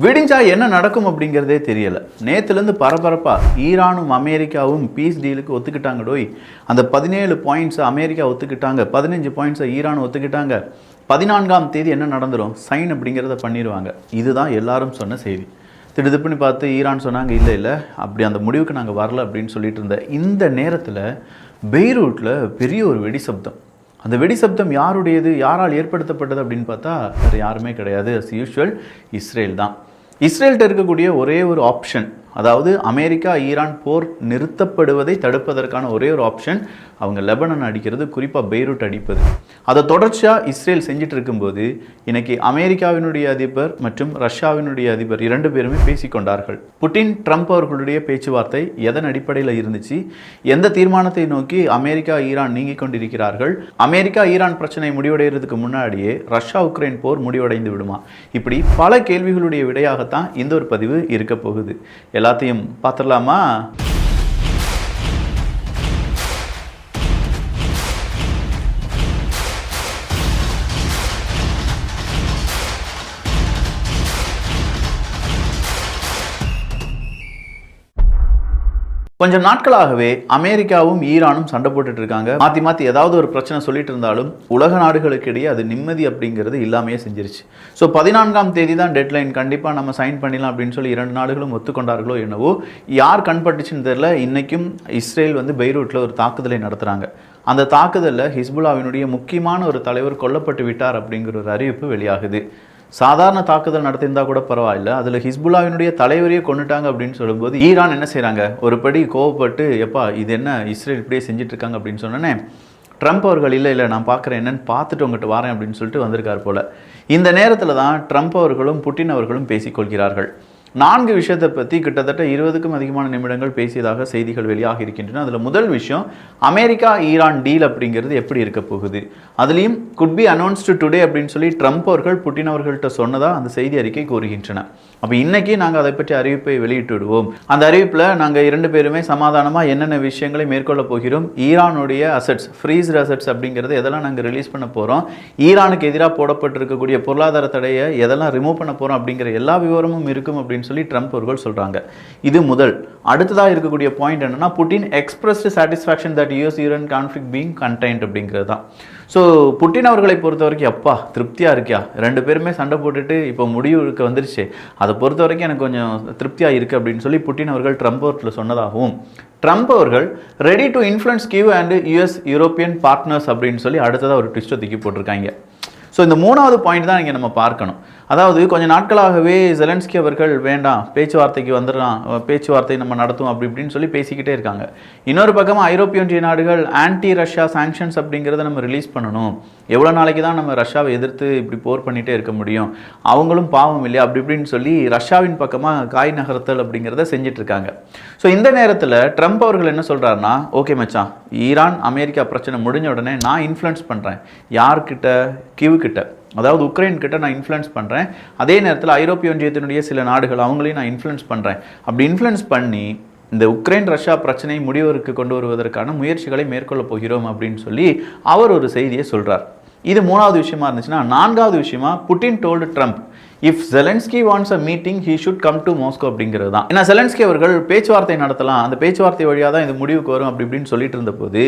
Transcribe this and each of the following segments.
விடிஞ்சா என்ன நடக்கும் அப்படிங்கிறதே தெரியல. நேற்றுலேருந்து பரபரப்பாக ஈரானும் அமெரிக்காவும் பீஸ் டீலுக்கு ஒத்துக்கிட்டாங்கடோய். அந்த 17 பாயிண்ட்ஸை அமெரிக்கா ஒத்துக்கிட்டாங்க, 15 பாயிண்ட்ஸை ஈரான் ஒத்துக்கிட்டாங்க. 14ஆம் தேதி என்ன நடந்துடும், சைன் அப்படிங்கிறத பண்ணிடுவாங்க. இதுதான் எல்லாரும் சொன்ன செய்தி. திடுதிப்புன்னு பார்த்து ஈரான் சொன்னாங்க, இல்லை அப்படி அந்த முடிவுக்கு நாங்கள் வரல அப்படின்னு சொல்லிட்டு இருந்த இந்த நேரத்தில் பெய்ரூட்டில் பெரிய ஒரு வெடி சப்தம். அந்த வெடி சப்தம் யாருடையது, யாரால் ஏற்படுத்தப்பட்டது அப்படின்னு பார்த்தா வேறு யாருமே கிடையாது, அஸ் யூஷுவல் இஸ்ரேல் தான். இஸ்ரேல்கிட்ட இருக்கக்கூடிய ஒரே ஒரு ஆப்ஷன், அதாவது அமெரிக்கா ஈரான் போர் நிறுத்தப்படுவதை தடுப்பதற்கான ஒரே ஒரு ஆப்ஷன் அவங்க லெபனான் அடிக்கிறது, குறிப்பாக பெய்ரூட் அடிப்பது. அதை தொடர்ச்சியாக இஸ்ரேல் செஞ்சுட்டு இருக்கும்போது இன்னைக்கு அமெரிக்காவினுடைய அதிபர் மற்றும் ரஷ்யாவினுடைய அதிபர் 2 பேருமே பேசிக்கொண்டார்கள். புட்டின் ட்ரம்ப் அவர்களுடைய பேச்சுவார்த்தை எதன் அடிப்படையில் இருந்துச்சு, எந்த தீர்மானத்தை நோக்கி அமெரிக்கா ஈரான் நீங்கி கொண்டிருக்கிறார்கள், அமெரிக்கா ஈரான் பிரச்சனை முடிவடைகிறதுக்கு முன்னாடியே ரஷ்யா உக்ரைன் போர் முடிவடைந்து விடுமா, இப்படி பல கேள்விகளுடைய விடையாகத்தான் இந்த ஒரு பதிவு இருக்க போகுது. எல்லாத்தையும் பார்த்துடலாமா? கொஞ்சம் நாட்களாகவே அமெரிக்காவும் ஈரானும் சண்டை போட்டுட்டு இருக்காங்க. மாற்றி ஏதாவது ஒரு பிரச்சனை சொல்லிட்டு இருந்தாலும் உலக நாடுகளுக்கு இடையே அது நிம்மதி அப்படிங்கிறது இல்லாமையே செஞ்சிருச்சு. ஸோ 14ஆம் தேதி தான் டெட்லைன், கண்டிப்பாக நம்ம சைன் பண்ணிடலாம் அப்படின்னு சொல்லி 2 நாடுகளும் ஒத்துக்கொண்டார்களோ என்னவோ, யார் கண்பட்டுச்சுன்னு தெரியல. இன்றைக்கும் இஸ்ரேல் பெய்ரூட்டில் ஒரு தாக்குதலை நடத்துகிறாங்க. அந்த தாக்குதலில் ஹிஸ்புல்லாவினுடைய முக்கியமான ஒரு தலைவர் கொல்லப்பட்டு விட்டார் அப்படிங்கிற ஒரு அறிவிப்பு வெளியாகுது. சாதாரண தாக்குதல் நடத்தியிருந்தா கூட பரவாயில்ல, அதில் ஹிஸ்புல்லாவினுடைய தலைவரையே கொண்டுட்டாங்க அப்படின்னு சொல்லும்போது ஈரான் என்ன செய்கிறாங்க, ஒரு படி கோவப்பட்டு, எப்பா இது என்ன இஸ்ரேல் இப்படியே செஞ்சுட்டு இருக்காங்க அப்படின்னு சொன்னோன்னே ட்ரம்ப் அவர்கள் இல்லை நான் பார்க்குறேன், என்னன்னு பார்த்துட்டு உங்கள்கிட்ட வரேன் அப்படின்னு சொல்லிட்டு வந்திருக்கார் போல். இந்த நேரத்தில் தான் ட்ரம்ப் அவர்களும் புட்டின் அவர்களும் பேசிக்கொள்கிறார்கள். 4 விஷயத்தை பற்றி கிட்டத்தட்ட 20க்கும் அதிகமான நிமிடங்கள் பேசியதாக செய்திகள் வெளியாக இருக்கின்றன. அதில் முதல் விஷயம், அமெரிக்கா ஈரான் டீல் அப்படிங்கிறது எப்படி இருக்க போகுது, அதுலேயும் குட் பி அனௌன்ஸ்டு டுடே அப்படின்னு சொல்லி ட்ரம்ப் அவர்கள் புட்டின் அவர்கள்ட்ட சொன்னதாக அந்த செய்தி அறிக்கை கூறுகின்றன. அப்போ இன்றைக்கி நாங்கள் அதை பற்றி அறிவிப்பை வெளியிட்டு விடுவோம். அந்த அறிவிப்பில் நாங்கள் 2 பேருமே சமாதானமாக என்னென்ன விஷயங்களை மேற்கொள்ள போகிறோம், ஈரானுடைய அசட்ஸ், ஃப்ரீஸ்டு அசட்ஸ் அப்படிங்கிறது எதெல்லாம் நாங்கள் ரிலீஸ் பண்ண போகிறோம், ஈரானுக்கு எதிராக போடப்பட்டிருக்கக்கூடிய பொருளாதார தடையை எதெல்லாம் ரிமூவ் பண்ண போகிறோம் அப்படிங்கிற எல்லா விவரமும் இருக்கும் அப்படின்னு சொல்லி ட்ரம்ப் அவர்கள் சொல்றாங்க. இது முதல். அடுத்ததாக இருக்கக்கூடிய பாயிண்ட் என்னன்னா, Putin expressed satisfaction that US Iran conflict being contained அப்படிங்கிறது தான். ஸோ புட்டின் அவர்களை பொறுத்த வரைக்கும் அப்பா திருப்தியாக இருக்கியா, 2 பேருமே சண்டை போட்டுட்டு இப்போ முடிவுக்கு வந்துருச்சு, அதை பொறுத்த வரைக்கும் எனக்கு கொஞ்சம் திருப்தியாக இருக்குது அப்படின்னு சொல்லி புட்டின் அவர்கள் ட்ரம்ப் அவர்கள் சொன்னதாகவும், ட்ரம்ப் அவர்கள் ready to influence Q and US European partners அப்படின்னு சொல்லி அடுத்ததாக ஒரு ட்விஸ்ட்டை தூக்கி போட்டிருக்காங்க. ஸோ இந்த 3வது பாயிண்ட் தான் இங்கே நம்ம பார்க்கணும். அதாவது கொஞ்சம் நாட்களாகவே ஜெலன்ஸ்கி அவர்கள் வேண்டாம், பேச்சுவார்த்தைக்கு வந்துடலாம், பேச்சுவார்த்தை நம்ம நடத்தும் அப்படி இப்படின்னு சொல்லி பேசிக்கிட்டே இருக்காங்க. இன்னொரு பக்கமாக ஐரோப்பிய ஒன்றிய நாடுகள் ஆன்டி ரஷ்யா சாங்ஷன்ஸ் அப்படிங்கிறத நம்ம ரிலீஸ் பண்ணணும், எவ்வளோ நாளைக்கு தான் நம்ம ரஷ்யாவை எதிர்த்து இப்படி போர் பண்ணிகிட்டே இருக்க முடியும், அவங்களும் பாவம் இல்லையா அப்படி இப்படின்னு சொல்லி ரஷ்யாவின் பக்கமாக காய் நகர்த்தல் அப்படிங்கிறத செஞ்சுட்டு இருக்காங்க. ஸோ இந்த நேரத்தில் ட்ரம்ப் அவர்கள் என்ன சொல்கிறாருன்னா, ஓகே மச்சான், ஈரான் அமெரிக்கா பிரச்சனை முடிஞ்ச உடனே நான் இன்ஃப்ளூயன்ஸ் பண்ணுறேன், யார்கிட்ட, கியூ கிட்ட, அதாவது உக்ரைன் கிட்ட நான் இன்ஃப்ளூயன்ஸ் பண்ணுறேன், அதே நேரத்தில் ஐரோப்பிய ஒன்றியத்தினுடைய சில நாடுகள் அவங்களையும் நான் இன்ஃப்ளூயன்ஸ் பண்ணுறேன், அப்படி இன்ஃப்ளூயன்ஸ் பண்ணி இந்த உக்ரைன் ரஷ்யா பிரச்சனை முடிவருக்கு கொண்டு வருவதற்கான முயற்சிகளை மேற்கொள்ள போகிறோம் அப்படின்னு சொல்லி அவர் ஒரு செய்தியை சொல்கிறார். இது 3வது விஷயமா இருந்துச்சுன்னா, 4வது விஷயமா, Putin told Trump if Zelensky wants a meeting he should come to Moscow அப்படிங்கிறது தான். ஏன்னா ஜெலன்ஸ்கி அவர்கள் பேச்சுவார்த்தை நடத்தலாம், அந்த பேச்சுவார்த்தை வழியாக தான் இது முடிவுக்கு வரும் அப்படி இப்படின்னு சொல்லிட்டு இருந்த போது,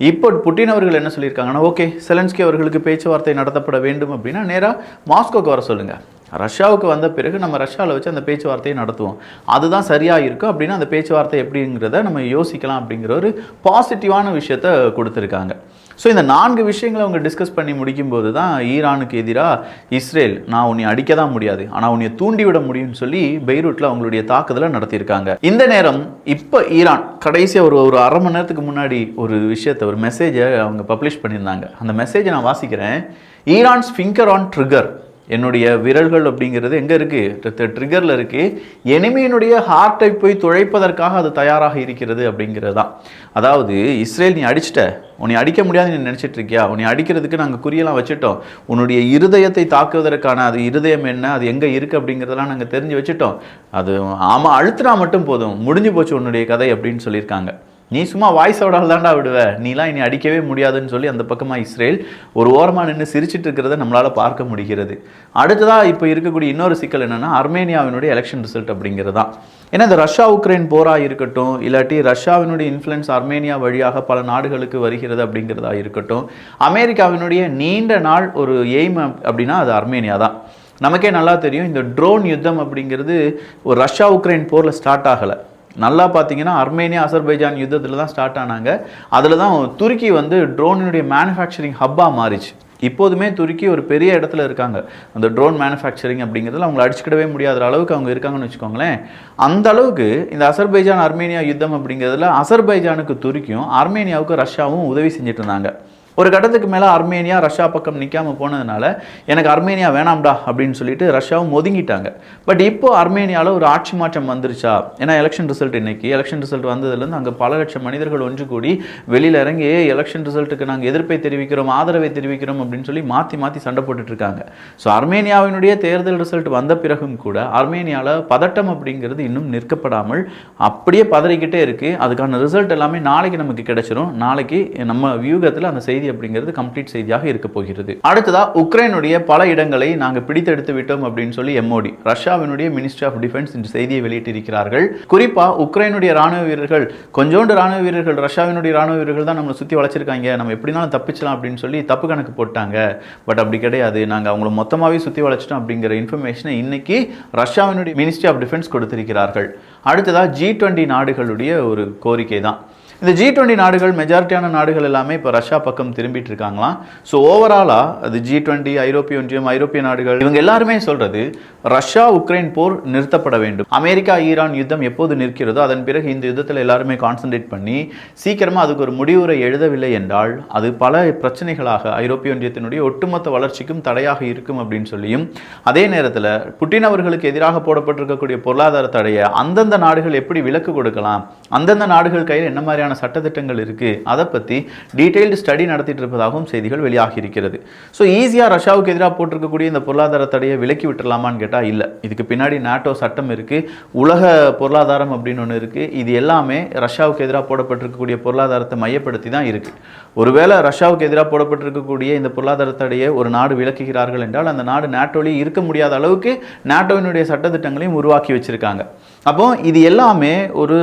இப்போ புட்டின் அவர்கள் என்ன சொல்லியிருக்காங்கன்னா, ஓகே ஜெலன்ஸ்கி அவர்களுக்கு பேச்சுவார்த்தை நடத்தப்பட வேண்டும் அப்படின்னா நேராக மாஸ்கோக்கு வர சொல்லுங்கள், ரஷ்யாவுக்கு வந்த பிறகு நம்ம ரஷ்யாவில் வச்சு அந்த பேச்சுவார்த்தையை நடத்துவோம், அதுதான் சரியாக இருக்கும் அப்படின்னா அந்த பேச்சுவார்த்தை எப்படிங்கிறத நம்ம யோசிக்கலாம் அப்படிங்கிற ஒரு பாசிட்டிவான விஷயத்தை கொடுத்துருக்காங்க. ஸோ இந்த 4 விஷயங்களை அவங்க டிஸ்கஸ் பண்ணி முடிக்கும்போது தான் ஈரானுக்கு எதிராக இஸ்ரேல், நான் உன்னை அடிக்க தான் முடியாது ஆனால் உன்னை தூண்டிவிட முடியும்னு சொல்லி பெய்ரூட்டில் அவங்களுடைய தாக்குதலை நடத்தியிருக்காங்க. இந்த நேரம் இப்போ ஈரான் கடைசியாக ஒரு அரை மணி நேரத்துக்கு முன்னாடி ஒரு விஷயத்தை, ஒரு மெசேஜை அவங்க பப்ளிஷ் பண்ணியிருந்தாங்க. அந்த மெசேஜை நான் வாசிக்கிறேன். ஈரான்ஸ் ஃபிங்கர் ஆன் ட்ரிகர், என்னுடைய விரல்கள் அப்படிங்கிறது எங்கே இருக்குது, ட்ரிகரில் இருக்குது, எனிமியினுடைய ஹார்ட்டை போய் துழைப்பதற்காக அது தயாராக இருக்கிறது அப்படிங்கிறது தான். அதாவது இஸ்ரேல், நீ அடிச்சிட்ட, உன்னை அடிக்க முடியாதுன்னு நீ நினச்சிட்டு இருக்கியா, உன்னை அடிக்கிறதுக்கு நாங்கள் குறியெல்லாம் வச்சுட்டோம், உன்னுடைய இருதயத்தை தாக்குவதற்கான அது இருதயம் என்ன, அது எங்கே இருக்குது அப்படிங்கிறதெல்லாம் நாங்கள் தெரிஞ்சு வச்சுட்டோம், அது ஆமாம் அழுத்தினா மட்டும் போதும், முடிஞ்சு போச்சு உன்னுடைய கதை அப்படின்னு சொல்லியிருக்காங்க. நீ சும்மா வாய்ஸோடால் தாண்டா விடுவ, நீலாம் இனி அடிக்கவே முடியாதுன்னு சொல்லி அந்த பக்கமாக இஸ்ரேல் ஒரு ஓரமாக நின்று சிரிச்சிட்டு இருக்கிறத நம்மளால் பார்க்க முடிகிறது. அடுத்ததாக இப்போ இருக்கக்கூடிய இன்னொரு சிக்கல் என்னென்னா அர்மேனியாவினுடைய எலெக்ஷன் ரிசல்ட் அப்படிங்கிறது தான். ஏன்னா இந்த ரஷ்யா உக்ரைன் போராக இருக்கட்டும், இல்லாட்டி ரஷ்யாவினுடைய இன்ஃப்ளூயன்ஸ் அர்மேனியா வழியாக பல நாடுகளுக்கு வருகிறது அப்படிங்கிறதா இருக்கட்டும், அமெரிக்காவினுடைய நீண்ட நாள் ஒரு எய்ம் அப்படின்னா அது அர்மேனியா தான். நமக்கே நல்லா தெரியும், இந்த ட்ரோன் யுத்தம் அப்படிங்கிறது ஒரு ரஷ்யா உக்ரைன் போரில் ஸ்டார்ட் ஆகலை. நல்லா பார்த்தீங்கன்னா அர்மேனியா அசர்பைஜான் யுத்தத்தில் தான் ஸ்டார்ட் ஆனாங்க. அதில் தான் துருக்கி வந்து ட்ரோனினுடைய மேனுஃபேக்சரிங் ஹப்பாக மாறிச்சு. இப்போதுமே துருக்கி ஒரு பெரிய இடத்துல இருக்காங்க. அந்த ட்ரோன் மேனுஃபேக்சரிங் அப்படிங்கிறதுல அவங்களை அடிச்சுக்கிடவே முடியாத அளவுக்கு அவங்க இருக்காங்கன்னு வச்சுக்கோங்களேன். அந்த அளவுக்கு இந்த அசர்பைஜான் அர்மேனியா யுத்தம் அப்படிங்கிறதுல அசர்பைஜானுக்கு துருக்கியும் அர்மேனியாவுக்கு ரஷ்யாவும் உதவி செஞ்சுட்டு இருந்தாங்க. ஒரு கட்டத்துக்கு மேலே அர்மேனியா ரஷ்யா பக்கம் நிற்காமல் போனதுனால எனக்கு அர்மேனியா வேணாம்டா அப்படின்னு சொல்லிட்டு ரஷ்யாவும் ஒதுங்கிட்டாங்க. பட் இப்போ அர்மேனியாவில் ஒரு ஆட்சி மாற்றம் வந்துருச்சா? ஏன்னா எலெக்ஷன் ரிசல்ட் இன்னைக்கு எலெக்ஷன் ரிசல்ட் வந்ததுலேருந்து அங்கே பல லட்சம் மனிதர்கள் ஒன்று கூடி வெளியில் இறங்கி எலெக்ஷன் ரிசல்ட்டுக்கு நாங்கள் எதிர்ப்பை தெரிவிக்கிறோம், ஆதரவை தெரிவிக்கிறோம் அப்படின்னு சொல்லி மாற்றி சண்டை போட்டுட்ருக்காங்க. ஸோ அர்மேனியாவினுடைய தேர்தல் ரிசல்ட் வந்த பிறகும் கூட அர்மேனியாவில் பதட்டம் அப்படிங்கிறது இன்னும் நிற்கப்படாமல் அப்படியே பதறிக்கிட்டே இருக்குது. அதுக்கான ரிசல்ட் எல்லாமே நாளைக்கு நமக்கு கிடைச்சிரும். நாளைக்கு நம்ம வியூகத்தில் அந்த செய்தி அப்படிங்கிறது கம்ப்ளீட் செய்தியாக இருக்க போகிறது. அடுத்ததா உக்ரைனுடைய பல இடங்களை நாங்கள் பிடித்தெடுத்து விட்டோம் அப்படின்னு சொல்லி MOD ரஷ்யாவினுடைய மினிஸ்ட்ரி ஆஃப் டிஃபென்ஸ் இந்த செய்தியை வெளியிட்டிருக்கிறார்கள். குறிப்பா உக்ரைனுடைய ராணுவ வீரர்கள், கொஞ்சோண்டு ராணுவ வீரர்கள், ரஷ்யாவினுடைய ராணுவ வீரர்கள் தான் நம்மளை சுற்றி வளைச்சிருக்காங்க, நம்ம எப்படினாலும் தப்பிச்சலாம் அப்படின்னு சொல்லி தப்பு கணக்கு போட்டாங்க. பட் அப்படி கிடையாது, நாங்கள் அவங்கள மொத்தமாகவே சுற்றி வளைச்சிட்டோம் அப்படிங்கிற இன்ஃபர்மேஷனை இன்னைக்கு ரஷ்யாவினுடைய மினிஸ்ட்ரி ஆஃப் டிஃபென்ஸ் கொடுத்திருக்கிறார்கள். அடுத்ததா G20 நாடுகளுடைய ஒரு கோரிக்கை தான். இந்த G20 நாடுகள் மெஜாரிட்டியான நாடுகள் எல்லாமே இப்போ ரஷ்யா பக்கம் திரும்பிட்டு இருக்காங்களாம். ஸோ ஓவராலாக அது G20, ஐரோப்பிய ஒன்றியம், ஐரோப்பிய நாடுகள் இவங்க எல்லாருமே சொல்றது ரஷ்யா உக்ரைன் போர் நிறுத்தப்பட வேண்டும். அமெரிக்கா ஈரான் யுத்தம் எப்போது நிற்கிறதோ அதன் பிறகு இந்த யுத்தத்தில் எல்லாருமே கான்சன்ட்ரேட் பண்ணி சீக்கிரமாக அதுக்கு ஒரு முடிவுரை எழுதவில்லை என்றால் அது பல பிரச்சனைகளாக ஐரோப்பிய ஒன்றியத்தினுடைய ஒட்டுமொத்த வளர்ச்சிக்கும் தடையாக இருக்கும் அப்படின்னு சொல்லியும், அதே நேரத்தில் புட்டின் அவர்களுக்கு எதிராக போடப்பட்டிருக்கக்கூடிய பொருளாதார தடையை அந்தந்த நாடுகள் எப்படி விலக்கு கொடுக்கலாம், அந்தந்த நாடுகள் கையில் என்ன மாதிரியான சட்டத்திட்டங்கள் இருக்கு, அதை பற்றி டீடைல்டு ஸ்டடி நடத்திட்டு இருப்பதாகவும் செய்திகள் வெளியாகி இருக்கிறது. ஸோ ஈஸியாக ரஷ்யாவுக்கு எதிராக போட்டிருக்கக்கூடிய இந்த பொருளாதார தடையை விலக்கி விட்டுறலாமான்னு கேட்டால் இல்லை. இதுக்கு பின்னாடி நாட்டோ சட்டம் இருக்கு, உலக பொருளாதாரம் அப்படின்னு ஒன்று இருக்கு. இது எல்லாமே ரஷ்யாவுக்கு எதிராக போடப்பட்டிருக்கக்கூடிய பொருளாதாரத்தை மையப்படுத்தி தான் இருக்கு. ஒருவேளை ரஷ்யாவுக்கு எதிராக போடப்பட்டிருக்கக்கூடிய இந்த பொருளாதார தடையை ஒரு நாடு விலக்குகிறார்கள் என்றால் அந்த நாடு நாட்டோலேயே இருக்க முடியாத அளவுக்கு நாட்டோவினுடைய சட்டத்திட்டங்களையும் உருவாக்கி வச்சிருக்காங்க. அப்போ இது எல்லாமே ஒரு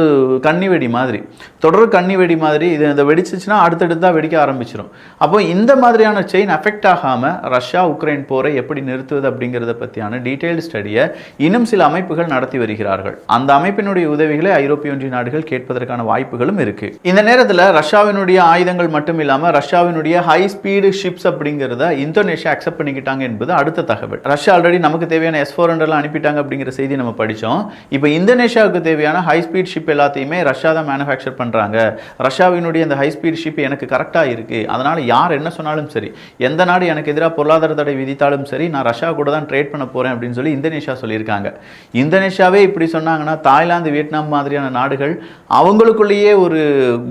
கன்னிவெடி மாதிரி, தொடர் கன்னிவெடி மாதிரி. இது இந்த வெடிச்சிச்சுன்னா அடுத்தடுத்தாக வெடிக்க ஆரம்பிச்சிடும். அப்போ இந்த மாதிரியான செயின் அஃபெக்ட் ஆகாமல் ரஷ்யா உக்ரைன் போரை எப்படி நிறுத்துவது அப்படிங்கிறத பற்றியான டீட்டெயில்டு ஸ்டடியை இன்னும் சில அமைப்புகள் நடத்தி வருகிறார்கள். அந்த அமைப்பினுடைய உதவிகளை ஐரோப்பிய ஒன்றிய நாடுகள் கேட்பதற்கான வாய்ப்புகளும் இருக்கு. இந்த நேரத்தில் ரஷ்யாவினுடைய ஆயுதங்கள் மட்டும் இல்லாமல் ரஷ்யாவினுடைய ஹை ஸ்பீடு ஷிப்ஸ் அப்படிங்கிறத இந்தோனேஷியா அக்செப்ட் பண்ணிக்கிட்டாங்க என்பது அடுத்த தகவல். ரஷ்யா ஆல்ரெடி நமக்கு தேவையான S-400 அனுப்பிட்டாங்க அப்படிங்கிற செய்தி நம்ம படித்தோம். இப்போ இந்தோனேஷியாவுக்கு தேவையான ஹை ஸ்பீட் ஷிப் எல்லாத்தையுமே ரஷ்யா தான் மேனுஃபேக்சர் பண்ணுறாங்க. ரஷ்யாவினுடைய இந்த ஹை ஸ்பீட் ஷிப் எனக்கு கரெக்டாக இருக்குது, அதனால் யார் என்ன சொன்னாலும் சரி, எந்த நாடு எனக்கு எதிராக பொருளாதார தடை விதித்தாலும் சரி, நான் ரஷ்யா கூட தான் ட்ரேட் பண்ண போகிறேன் அப்படின்னு சொல்லி இந்தோனேஷியா சொல்லியிருக்காங்க. இந்தோனேஷியாவே இப்படி சொன்னாங்கன்னா தாய்லாந்து, வியட்நாம் மாதிரியான நாடுகள் அவங்களுக்குள்ளேயே ஒரு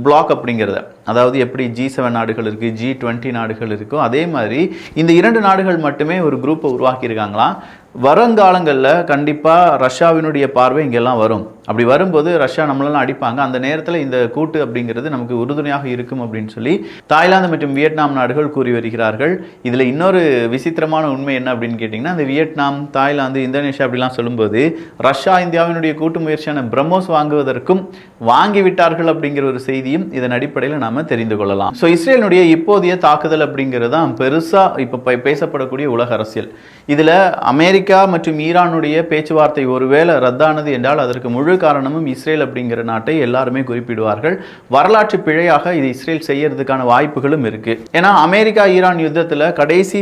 பிளாக் அப்படிங்கிறத, அதாவது எப்படி G7 நாடுகள் இருக்குது, G20 நாடுகள் இருக்கோ அதே மாதிரி இந்த 2 நாடுகள் மட்டுமே ஒரு குரூப்பை உருவாக்கியிருக்காங்களாம். வருங்காலங்களில் கண்டிப்பாக ரஷ்யாவினுடைய பார்வை இங்கெல்லாம் வரும். அப்படி வரும்போது ரஷ்யா நம்மளெல்லாம் அடிப்பாங்க. அந்த நேரத்தில் இந்த கூட்டு அப்படிங்கிறது நமக்கு உறுதுணையாக இருக்கும் அப்படின்னு சொல்லி தாய்லாந்து மற்றும் வியட்நாம் நாடுகள் கூறி வருகிறார்கள். இதில் இன்னொரு விசித்திரமான உண்மை என்ன அப்படின்னு கேட்டிங்கன்னா, இந்த வியட்நாம், தாய்லாந்து, இந்தோனேஷியா அப்படிலாம் சொல்லும்போது ரஷ்யா இந்தியாவினுடைய கூட்டு முயற்சியான பிரம்மோஸ் வாங்குவதற்கும் வாங்கிவிட்டார்கள் அப்படிங்கிற ஒரு செய்தியும் இதன் அடிப்படையில் நாம் தெரிந்து கொள்ளலாம். ஸோ இஸ்ரேலினுடைய இப்போதைய தாக்குதல் அப்படிங்கிறது தான் பெருசாக இப்போ பேசப்படக்கூடிய உலக அரசியல். இதில் அமெரிக்கா மற்றும் ஈரானுடைய பேச்சுவார்த்தை ஒருவேளை ரத்தானது என்றால் அதற்கு முழு காரணமும் இஸ்ரேல் அப்படிங்கிற நாட்டை எல்லாருமே குறிப்பிடுவார்கள். வரலாற்று பிழையாக இது இஸ்ரேல் செய்யறதுக்கான வாய்ப்புகளும் இருக்கு. ஏன்னா அமெரிக்கா ஈரான் யுத்தத்தில் கடைசி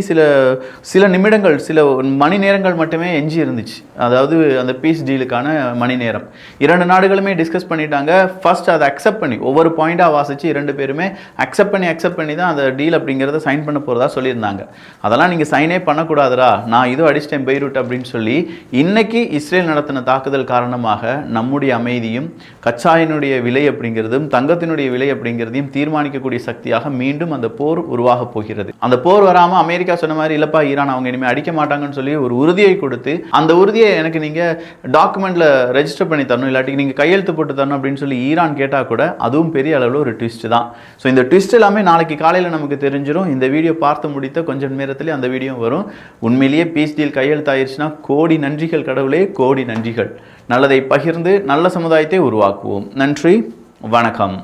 சில நிமிடங்கள், சில மணி நேரங்கள் மட்டுமே எஞ்சி இருந்துச்சு. அதாவது அந்த பீஸ் டீலுக்கான மணி நேரம் 2 நாடுகளுமே டிஸ்கஸ் பண்ணிட்டாங்க. ஃபர்ஸ்ட் அதை அக்செப்ட் பண்ணி ஒவ்வொரு பாயிண்டாக வாசிச்சு 2 பேருமே அக்செப்ட் பண்ணி தான் அந்த டீல் அப்படிங்கிறத சைன் பண்ண போகிறதா சொல்லியிருந்தாங்க. அதெல்லாம் நீங்கள் சைனே பண்ணக்கூடாதுரா, நான் இதோ அடிச்சிட்டேன் பெய்ரூட் அப்படின்னு சொல்லி இன்னைக்கு இஸ்ரேல் நடத்தின தாக்குதல் காரணமாக நம்முடைய அமைதியும் கச்சாயினுடைய விலை அப்படிங்கிறதும் தங்கத்தினுடைய விலை அப்படிங்கிறதையும் தீர்மானிக்கக்கூடிய சக்தியாக மீண்டும் அந்த போர் உருவாக போகிறது. அந்த போர் வராமல் அமெரிக்கா சொன்ன மாதிரி இல்லப்பா ஈரான் அவங்க இனிமேல் அடிக்க மாட்டாங்கன்னு சொல்லி ஒரு உறுதியை கொடுத்து அந்த உறுதியை எனக்கு நீங்கள் டாக்குமெண்ட்ல ரெஜிஸ்டர் பண்ணி தரணும், இல்லாட்டி நீங்கள் கையெழுத்து போட்டு தரணும் அப்படின்னு சொல்லி ஈரான் கேட்டால் கூட அதுவும் பெரிய அளவில் ஒரு ட்விஸ்ட் தான். ஸோ இந்த ட்விஸ்ட் எல்லாமே நாளைக்கு காலையில் நமக்கு தெரிஞ்சிடும். இந்த வீடியோ பார்த்து முடித்த கொஞ்சம் நேரத்திலே அந்த வீடியோ வரும். உண்மையிலேயே பீஸ் டீல் கையெழுத்தாயிருச்சுன்னா கோடி நன்றிகள் கடவுளே, கோடி நன்றிகள். நல்லதை பகிர்ந்து நல்ல சமுதாயத்தை உருவாக்குவோம். நன்றி, வணக்கம்.